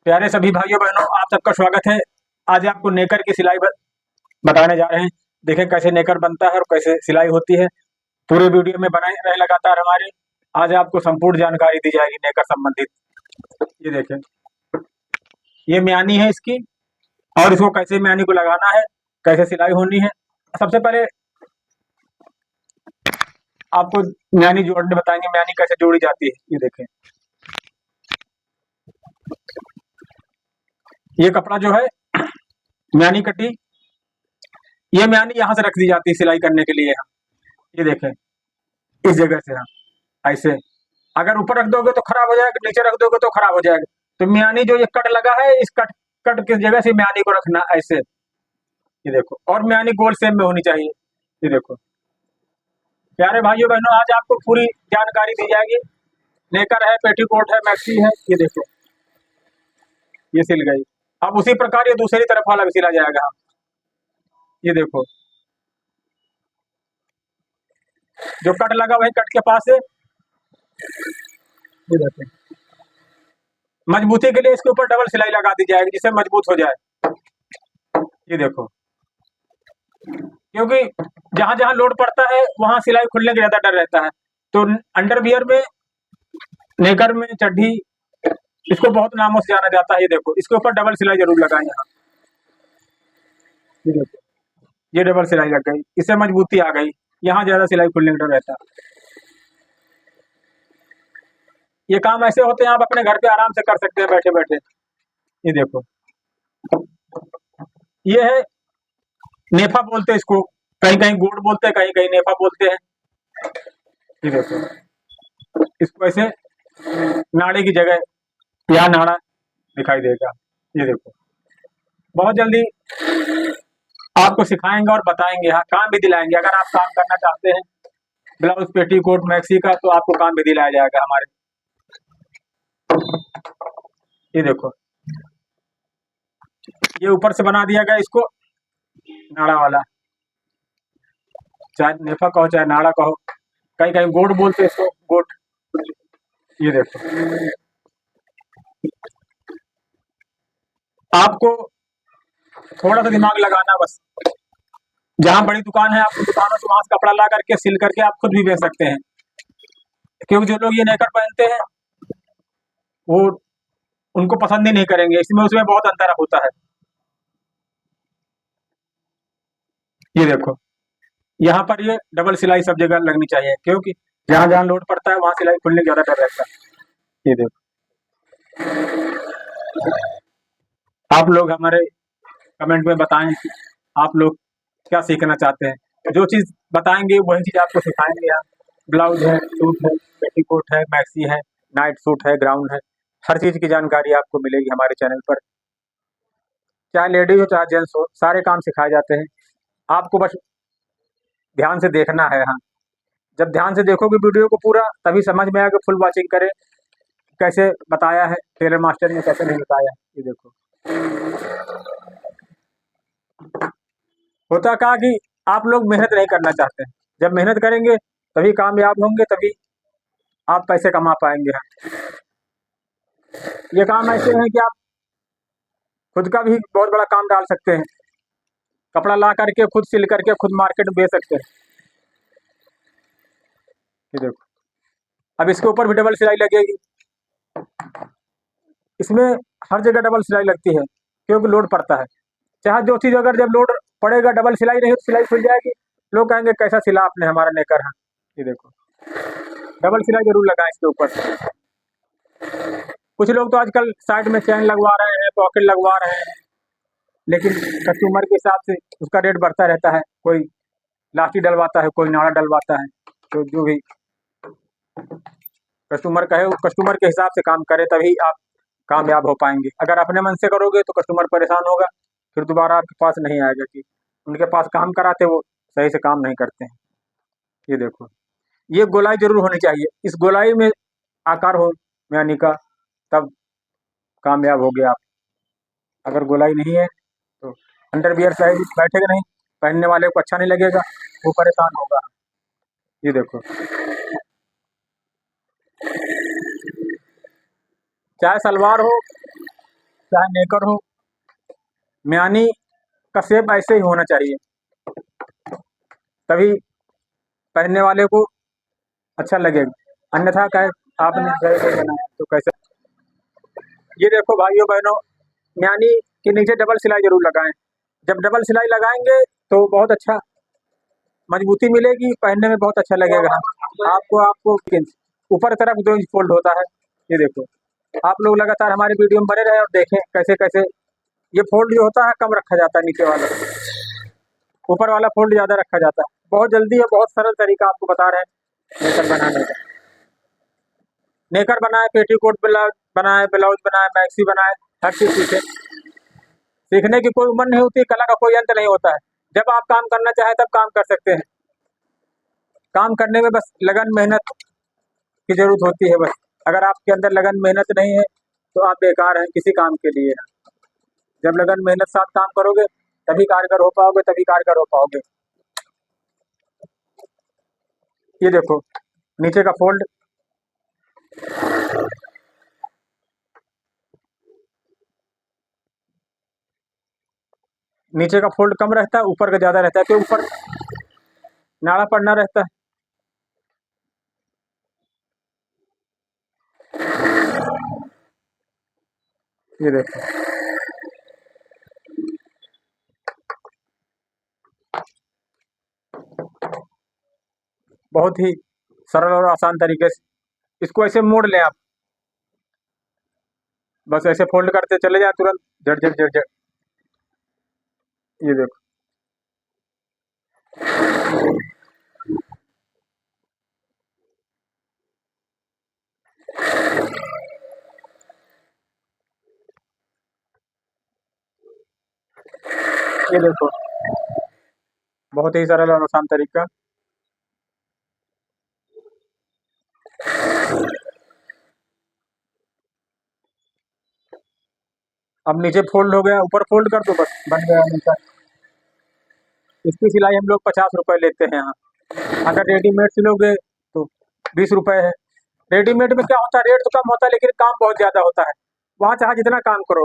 प्यारे सभी भाइयों बहनों, आप सबका स्वागत है। आज आपको नेकर की सिलाई बताने जा रहे हैं। देखें कैसे नेकर बनता है और कैसे सिलाई होती है। पूरे वीडियो में बनाए रहे लगातार हमारे। आज आपको संपूर्ण जानकारी दी जाएगी नेकर संबंधित। ये देखें, ये म्यानी है इसकी, और इसको कैसे म्यानी को लगाना है, कैसे सिलाई होनी है। सबसे पहले आपको म्यानी जोड़ने बताएंगे, म्यानी कैसे जोड़ी जाती है। ये देखें, ये कपड़ा जो है म्यानी कटी, ये म्यानी यहाँ से रख दी जाती है सिलाई करने के लिए। ये देखें, इस जगह से ऐसे अगर ऊपर रख दोगे तो खराब हो जाएगा, नीचे रख दोगे तो खराब हो जाएगा। तो म्यानी जो ये कट लगा है, इस कट कट की जगह से म्यानी को रखना ऐसे। ये देखो, और म्यानी गोल सेम में होनी चाहिए। ये देखो प्यारे भाइयों बहनों, आज आपको पूरी जानकारी दी जाएगी। नेकर है, पेटीकोट है, मैक्सी है। ये देखो, ये सिल गई। अब उसी प्रकार ये दूसरी तरफ वाला भी सिला जाएगा। ये देखो, जो कट लगा वही कट के पास से। ये देखो, मजबूती के लिए इसके ऊपर डबल सिलाई लगा दी जाएगी जिससे मजबूत हो जाए। ये देखो, क्योंकि जहां जहां लोड पड़ता है वहां सिलाई खुलने का ज्यादा डर रहता है। तो अंडरवियर में, नेकर में, चड्ढी, इसको बहुत नामों से जाना जाता है। ये देखो, इसके ऊपर डबल सिलाई जरूर लगाएं यहाँ। ये देखो, ये डबल सिलाई लग गई, इससे मजबूती आ गई। यहाँ ज्यादा सिलाई खुलने का डर रहता है। ये काम ऐसे होते हैं, आप अपने घर पे आराम से कर सकते हैं बैठे बैठे। ये देखो, ये है नेफा बोलते हैं इसको, कहीं कहीं गोड बोलते हैं, कहीं कहीं नेफा बोलते हैं। ये देखो, इसको ऐसे नाड़े की जगह यहाँ नाड़ा दिखाई देगा। ये देखो, बहुत जल्दी आपको सिखाएंगे और बताएंगे, हाँ काम भी दिलाएंगे। अगर आप काम करना चाहते हैं ब्लाउज, पेटीकोट, मैक्सी का, तो आपको काम भी दिलाया जाएगा हमारे। ये देखो, ये ऊपर से बना दिया गया इसको नाड़ा वाला, चाहे नेफा कहो चाहे नाड़ा कहो, कहीं कहीं गोट बोलते हैं इसको, गोट। ये देखो, आपको थोड़ा सा दिमाग लगाना बस। जहां बड़ी दुकान है, आपको दुकानों से वहां से कपड़ा ला करके सिल करके आप खुद भी बेच सकते हैं। क्योंकि जो लोग ये नेकर पहनते हैं वो उनको पसंद ही नहीं करेंगे, इसमें उसमें बहुत अंतर होता है। ये देखो, यहाँ पर ये डबल सिलाई सब जगह लगनी चाहिए, क्योंकि जहां जहां लोड पड़ता है वहां सिलाई खुलने का ज्यादा डर रहता है। ये देखो, आप लोग हमारे कमेंट में बताएं कि आप लोग क्या सीखना चाहते हैं। जो चीज़ बताएंगे वही चीज़ आपको सिखाएंगे। यहाँ ब्लाउज है, सूट है, पेटीकोट है, मैक्सी है, नाइट सूट है, ग्राउंड है, हर चीज़ की जानकारी आपको मिलेगी हमारे चैनल पर। चाहे लेडीज हो चाहे जेंट्स हो, सारे काम सिखाए जाते हैं। आपको बस ध्यान से देखना है। हाँ, जब ध्यान से देखोगे वीडियो को पूरा, तभी समझ में आएगा। फुल वॉचिंग करें, कैसे बताया है टेलर मास्टर ने, कैसे नहीं बताया। ये देखो, होता क्या कि आप लोग मेहनत नहीं करना चाहते हैं। जब मेहनत करेंगे तभी कामयाब होंगे, तभी आप पैसे कमा पाएंगे। ये काम ऐसे हैं कि आप खुद का भी बहुत बड़ा काम डाल सकते हैं। कपड़ा ला करके खुद सिल करके खुद मार्केट में बेच सकते हैं। ये देखो, अब इसके ऊपर भी डबल सिलाई लगेगी। इसमें हर जगह डबल सिलाई लगती है क्योंकि लोड पड़ता है। चाहे जो चीज़, अगर जब लोड पड़ेगा डबल सिलाई नहीं तो सिलाई खुल जाएगी, लोग कहेंगे कैसा सिला आपने हमारा नेकर है। ये देखो, डबल सिलाई जरूर लगाएं इसके ऊपर। कुछ लोग तो आजकल साइड में चैन लगवा रहे हैं, पॉकेट लगवा रहे हैं, लेकिन कस्टमर के हिसाब से उसका रेट बढ़ता रहता है। कोई लाठी डलवाता है, कोई नाड़ा डलवाता है। तो जो भी कस्टमर कहे, कस्टमर के हिसाब से काम करे, तभी आप कामयाब हो पाएंगे। अगर अपने मन से करोगे तो कस्टमर परेशान होगा, फिर दोबारा आपके पास नहीं आएगा। कि उनके पास काम कराते वो सही से काम नहीं करते हैं। ये देखो, ये गोलाई जरूर होनी चाहिए। इस गोलाई में आकार हो म्यानी का, तब कामयाब हो गया आप। अगर गोलाई नहीं है तो अंडरवियर साइज बैठेगा नहीं, पहनने वाले को अच्छा नहीं लगेगा, वो परेशान होगा। ये देखो, चाहे सलवार हो चाहे नेकर हो, म्यानी का शेप ऐसे ही होना चाहिए, तभी पहनने वाले को अच्छा लगेगा। अन्यथा क्या है, आपने गए गए बनाया तो कैसे। ये देखो भाइयों बहनों, म्यानी के नीचे डबल सिलाई जरूर लगाएं। जब डबल सिलाई लगाएंगे तो बहुत अच्छा मजबूती मिलेगी, पहनने में बहुत अच्छा लगेगा। आपको आपको ऊपर तरफ 2 इंच फोल्ड होता है। ये देखो, आप लोग लगातार हमारे वीडियो में बने रहे और देखें कैसे कैसे ये फोल्ड जो होता है कम रखा जाता है, नीचे वाला, ऊपर वाला फोल्ड ज्यादा रखा जाता है। बहुत जल्दी और बहुत सरल तरीका आपको बता रहे हैं नेकर बनाने का। नेकर बनाए, पेटीकोट बनाए, ब्लाउज बनाए, मैक्सी बनाए, हर चीज सीखे। सीखने की कोई उम्र नहीं होती, कला का कोई अंत नहीं होता है। जब आप काम करना चाहे तब काम कर सकते हैं। काम करने में बस लगन मेहनत की जरूरत होती है बस। अगर आपके अंदर लगन मेहनत नहीं है तो आप बेकार हैं, किसी काम के लिए हैं। जब लगन मेहनत साथ काम करोगे तभी कारगर हो पाओगे, तभी कारगर हो पाओगे। ये देखो नीचे का फोल्ड, नीचे का फोल्ड कम रहता है, ऊपर का ज्यादा रहता है, क्योंकि ऊपर नाड़ा पड़ना रहता है। ये देखो, बहुत ही सरल और आसान तरीके से इसको ऐसे मोड़ लें आप। बस ऐसे फोल्ड करते चले जाए तुरंत, झट झट झट झट। ये देखो, ये देखो, बहुत ही सरल और आसान तरीका। अब नीचे फोल्ड हो गया, ऊपर फोल्ड कर दो, बस बन गया नीचा। इसकी सिलाई हम लोग 50 रुपए लेते हैं यहाँ। अगर रेडीमेड सिलोगे तो 20 रुपए है। रेडीमेड में क्या होता है, रेट तो कम होता है लेकिन काम बहुत ज्यादा होता है। वहाँ चाहे जितना काम करो।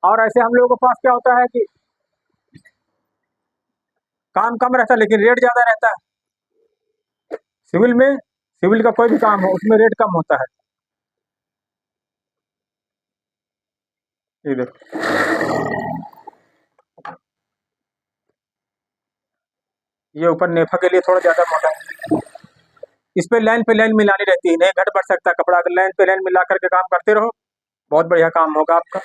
और ऐसे हम लोगों के पास क्या होता है कि काम कम रहता है लेकिन रेट ज्यादा रहता है। सिविल का कोई भी काम हो उसमें रेट कम होता है। ये देखो, ये ऊपर नेफा के लिए थोड़ा ज्यादा मोटा है। इस पे लाइन मिलानी रहती है, नहीं घट बढ़ सकता कपड़ा। अगर लाइन पे लाइन मिला करके काम करते रहो, बहुत बढ़िया काम होगा आपका।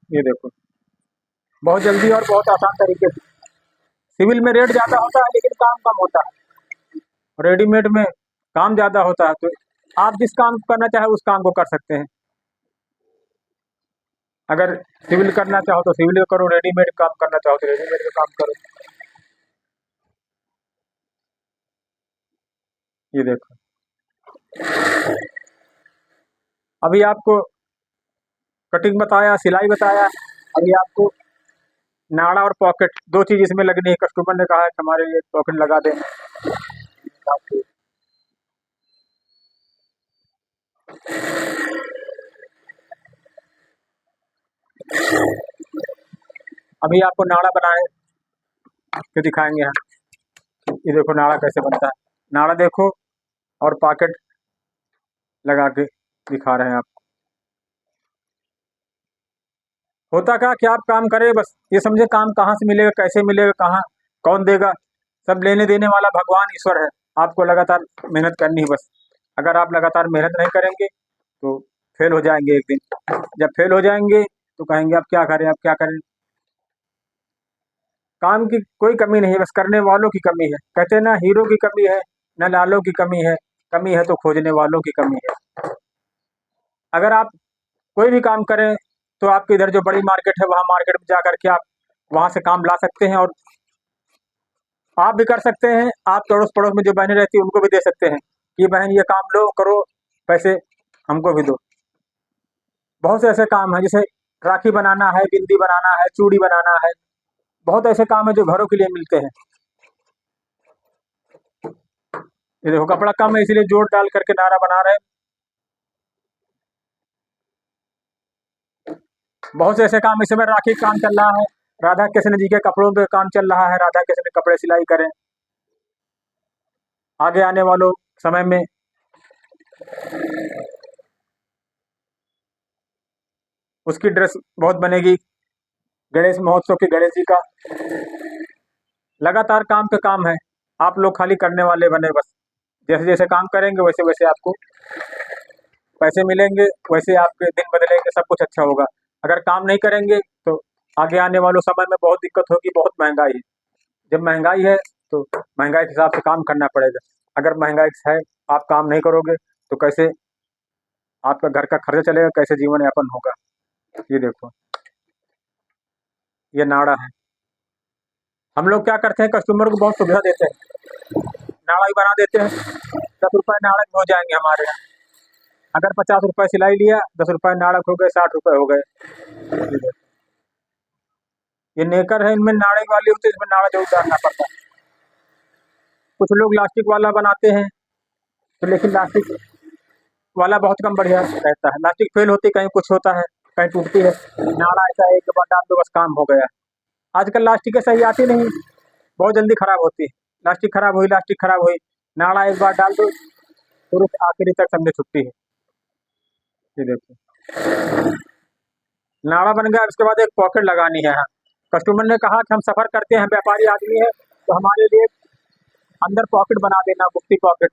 ये देखो, बहुत जल्दी और बहुत आसान तरीके से। सिविल में रेट ज्यादा होता है लेकिन काम कम होता है। रेडीमेड में काम ज्यादा होता है, तो आप जिस काम को करना चाहे उस काम को कर सकते हैं। अगर सिविल करना चाहो तो सिविल का करो, रेडीमेड काम करना चाहो तो रेडीमेड का काम करो। ये देखो, अभी आपको कटिंग बताया, सिलाई बताया, अभी आपको नाड़ा और पॉकेट 2 चीज इसमें लगनी है। कस्टमर ने कहा है कि हमारे लिए पॉकेट लगा दें। अभी आपको नाड़ा बनाए के दिखाएंगे हम। ये देखो नाड़ा कैसे बनता है, नाड़ा देखो, और पॉकेट लगा के दिखा रहे हैं आपको। होता क्या कि आप काम करें, बस ये समझे काम कहाँ से मिलेगा, कैसे मिलेगा, कहाँ कौन देगा, सब लेने देने वाला भगवान ईश्वर है। आपको लगातार मेहनत करनी है बस। अगर आप लगातार मेहनत नहीं करेंगे तो फेल हो जाएंगे एक दिन। जब फेल हो जाएंगे तो कहेंगे अब क्या करें, अब क्या करें। काम की कोई कमी नहीं है, बस करने वालों की कमी है। कहते हैं ना, हीरो की कमी है न लालों की कमी है तो खोजने वालों की कमी है। अगर आप कोई भी काम करें तो आपके इधर जो बड़ी मार्केट है वहाँ मार्केट में जा करके आप वहाँ से काम ला सकते हैं, और आप भी कर सकते हैं। आप अड़ोस पड़ोस में जो बहनें रहती हैं उनको भी दे सकते हैं कि बहन ये काम लो, करो, पैसे हमको भी दो। बहुत से ऐसे काम हैं, जैसे राखी बनाना है, बिंदी बनाना है, चूड़ी बनाना है। बहुत ऐसे काम है जो घरों के लिए मिलते हैं। ये देखो, कपड़ा कम है इसलिए जोड़ डाल करके नारा बना रहे हैं। बहुत से ऐसे काम इस समय राखी का काम चल रहा है, राधा कृष्ण जी के कपड़ों पे काम चल रहा है, राधा कृष्ण के कपड़े सिलाई करें। आगे आने वालों समय में उसकी ड्रेस बहुत बनेगी। गणेश महोत्सव की गणेश जी का लगातार काम पे काम है, आप लोग खाली करने वाले बने बस। जैसे जैसे काम करेंगे वैसे वैसे आपको पैसे मिलेंगे, वैसे आपके दिन बदलेंगे, सब कुछ अच्छा होगा। अगर काम नहीं करेंगे तो आगे आने वालों समय में बहुत दिक्कत होगी, बहुत महंगाई है। जब महंगाई है तो महंगाई के हिसाब से काम करना पड़ेगा। अगर महंगाई है, आप काम नहीं करोगे तो कैसे आपका घर का खर्चा चलेगा, कैसे जीवन यापन होगा। ये देखो, ये नाड़ा है। हम लोग क्या करते हैं, कस्टमर को बहुत सुविधा देते हैं, नाड़ा ही बना देते हैं। 10 रुपये नाड़ा हो जाएंगे हमारे यहाँ। अगर 50 रुपये सिलाई लिया, 10 रुपये नाड़क हो गए, 60 रुपये हो गए। ये देखो, ये नेकर है, इनमें नाड़े वाली होती है, इसमें नाड़ा जरूर डालना पड़ता है। कुछ लोग लास्टिक वाला बनाते हैं, तो लेकिन लास्टिक वाला बहुत कम बढ़िया रहता है। लास्टिक फेल होती, कहीं कुछ होता है, कहीं टूटती है। नाड़ा ऐसा है, एक बार डाल दो बस काम हो गया। आजकल लास्टिक सही आती नहीं, बहुत जल्दी खराब होती है। लास्टिक खराब हुई, लास्टिक खराब हुई, नाड़ा एक बार डाल दो शुरू से आखिरी तक समझे छुट्टी है। ये देखो, नाड़ा बन गया। उसके बाद एक पॉकेट लगानी है। कस्टमर ने कहा कि हम सफ़र करते हैं, व्यापारी आदमी है, तो हमारे लिए अंदर पॉकेट बना देना, गुप्ती पॉकेट,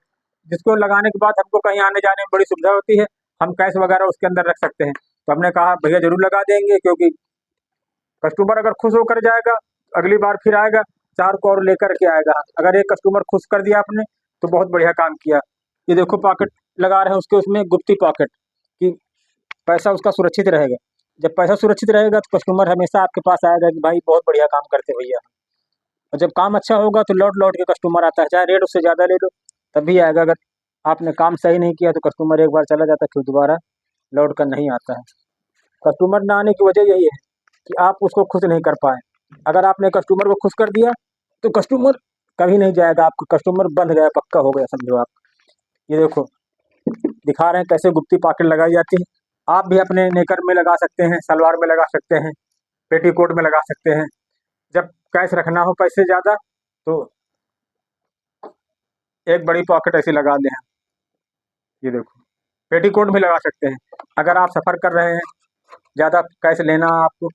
जिसको लगाने के बाद हमको कहीं आने जाने में बड़ी सुविधा होती है। हम कैश वगैरह उसके अंदर रख सकते हैं। तो हमने कहा भैया जरूर लगा देंगे, क्योंकि कस्टमर अगर खुश होकर जाएगा, अगली बार फिर आएगा, 4 को और लेकर के आएगा। अगर एक कस्टमर खुश कर दिया आपने, तो बहुत बढ़िया काम किया। ये देखो पॉकेट लगा रहे हैं उसके, उसमें गुप्ती पॉकेट कि पैसा उसका सुरक्षित रहेगा। जब पैसा सुरक्षित रहेगा तो कस्टमर हमेशा आपके पास आएगा कि भाई बहुत बढ़िया काम करते भैया। और जब काम अच्छा होगा तो लौट लौट के कस्टमर आता है, चाहे रेट उससे ज़्यादा ले लो तब भी आएगा। अगर आपने काम सही नहीं किया तो कस्टमर एक बार चला जाता है, फिर दोबारा लौट कर नहीं आता है। कस्टमर ना आने की वजह यही है कि आप उसको खुश नहीं कर पाए। अगर आपने कस्टमर को खुश कर दिया तो कस्टमर कभी नहीं जाएगा, आपका कस्टमर बंध गया, पक्का हो गया समझो आप। ये देखो, दिखा रहे हैं कैसे गुप्ती पॉकेट लगाई जाती है। आप भी अपने नेकर में लगा सकते हैं, सलवार में लगा सकते हैं, पेटीकोट में लगा सकते हैं। जब कैश रखना हो पैसे ज़्यादा, तो एक बड़ी पॉकेट ऐसी लगा दें। ये देखो, पेटीकोट भी लगा सकते हैं। अगर आप सफ़र कर रहे हैं, ज़्यादा कैश लेना आपको,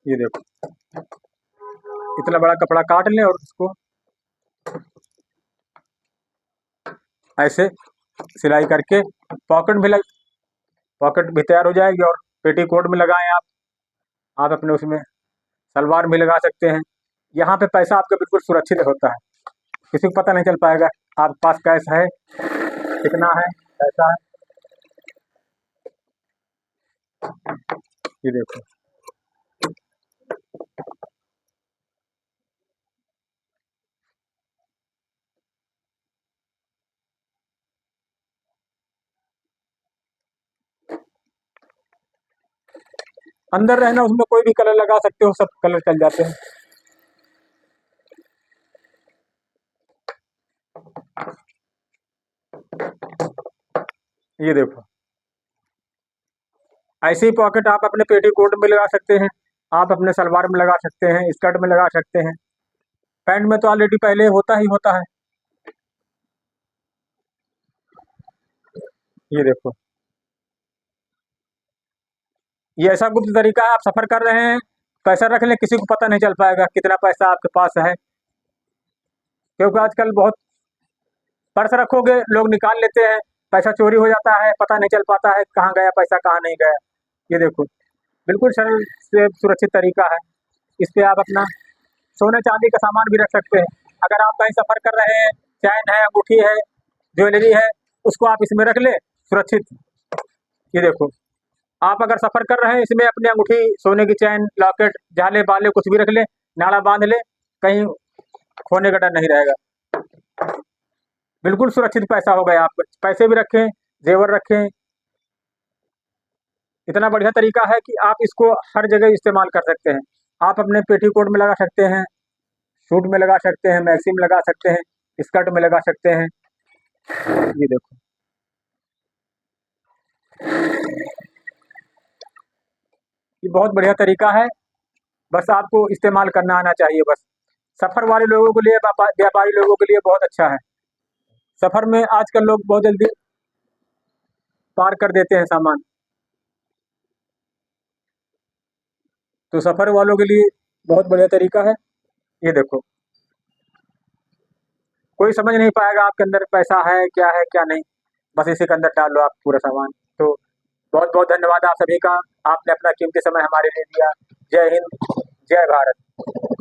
ये देखो, इतना बड़ा कपड़ा काट लें और उसको ऐसे सिलाई करके पॉकेट भी तैयार हो जाएगी। और पेटीकोट में लगाएं आप अपने उसमें सलवार भी लगा सकते हैं। यहाँ पे पैसा आपका बिल्कुल सुरक्षित होता है, किसी को पता नहीं चल पाएगा आपके पास कैश है, कितना है पैसा है। ये देखो, अंदर रहना, उसमें कोई भी कलर लगा सकते हो, सब कलर चल जाते हैं। ये देखो, ऐसे ही पॉकेट आप अपने पेटीकोट में लगा सकते हैं, आप अपने सलवार में लगा सकते हैं, स्कर्ट में लगा सकते हैं। पैंट में तो ऑलरेडी पहले होता ही होता है। ये देखो, ये ऐसा गुप्त तरीका है। आप सफ़र कर रहे हैं, पैसा रख लें, किसी को पता नहीं चल पाएगा कितना पैसा आपके पास है, क्योंकि आजकल बहुत पर्स रखोगे लोग निकाल लेते हैं, पैसा चोरी हो जाता है, पता नहीं चल पाता है कहाँ गया पैसा, कहाँ नहीं गया। ये देखो, बिल्कुल सरल से सुरक्षित तरीका है। इस पे आप अपना सोने चांदी का सामान भी रख सकते हैं। अगर आप कहीं सफ़र कर रहे हैं, चैन है, अंगूठी है, ज्वेलरी है, उसको आप इसमें रख ले सुरक्षित। ये देखो, आप अगर सफ़र कर रहे हैं, इसमें अपनी अंगूठी, सोने की चैन, लॉकेट, झाले बाले कुछ भी रख ले, नाड़ा बांध ले, कहीं खोने का डर नहीं रहेगा। बिल्कुल सुरक्षित पैसा हो गया। आप पैसे भी रखें, जेवर रखें, इतना बढ़िया तरीका है कि आप इसको हर जगह इस्तेमाल कर सकते हैं। आप अपने पेटीकोट में लगा सकते हैं, सूट में लगा सकते हैं, मैक्सी में लगा सकते हैं, स्कर्ट में लगा सकते हैं। ये देखो, ये बहुत बढ़िया तरीका है, बस आपको इस्तेमाल करना आना चाहिए बस। सफ़र वाले लोगों के लिए, व्यापारी लोगों के लिए बहुत अच्छा है। सफ़र में आजकल लोग बहुत जल्दी पार कर देते हैं सामान, तो सफ़र वालों के लिए बहुत बढ़िया तरीका है। ये देखो, कोई समझ नहीं पाएगा आपके अंदर पैसा है क्या नहीं, बस इसी के अंदर डाल लो आप पूरा सामान। तो बहुत बहुत धन्यवाद आप सभी का, आपने अपना कीमती समय हमारे लिए दिया। जय हिंद, जय भारत।